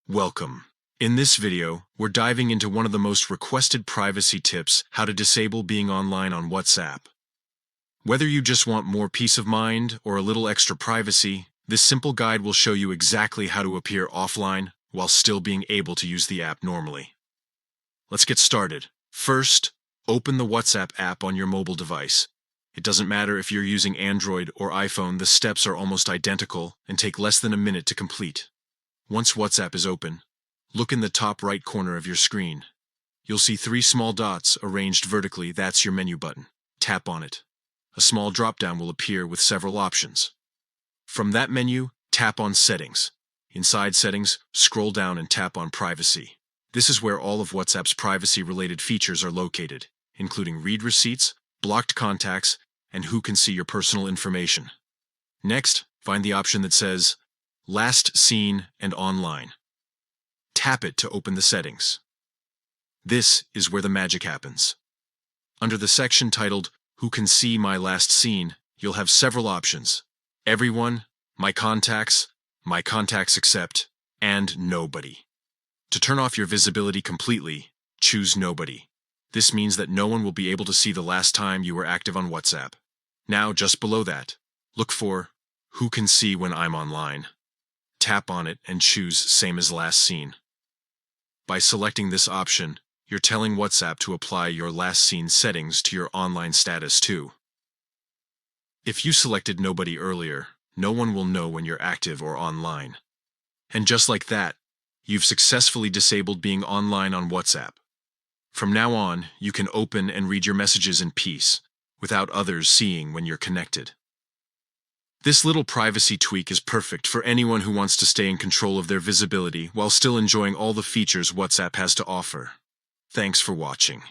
Welcome. In this video, we're diving into one of the most requested privacy tips: how to disable being online on WhatsApp. Whether you just want more peace of mind or a little extra privacy, this simple guide will show you exactly how to appear offline while still being able to use the app normally. Let's get started. First, open the WhatsApp app on your mobile device. It doesn't matter if you're using Android or iPhone, the steps are almost identical and take less than a minute to complete. Once WhatsApp is open, look in the top right corner of your screen. You'll see three small dots arranged vertically. That's your menu button. Tap on it. A small drop-down will appear with several options. From that menu, tap on Settings. Inside Settings, scroll down and tap on Privacy. This is where all of WhatsApp's privacy-related features are located, including read receipts, blocked contacts, and who can see your personal information. Next, find the option that says Last Seen and Online. Tap it to open the settings. This is where the magic happens. Under the section titled Who Can See My Last Seen, you'll have several options: Everyone, My Contacts Except, and Nobody. To turn off your visibility completely, choose Nobody. This means that no one will be able to see the last time you were active on WhatsApp. Now, just below that, look for Who Can See When I'm Online. Tap on it and choose Same as Last Seen. By selecting this option, you're telling WhatsApp to apply your last seen settings to your online status too. If you selected Nobody earlier, no one will know when you're active or online. And just like that, you've successfully disabled being online on WhatsApp. From now on, you can open and read your messages in peace, without others seeing when you're connected. This little privacy tweak is perfect for anyone who wants to stay in control of their visibility while still enjoying all the features WhatsApp has to offer. Thanks for watching.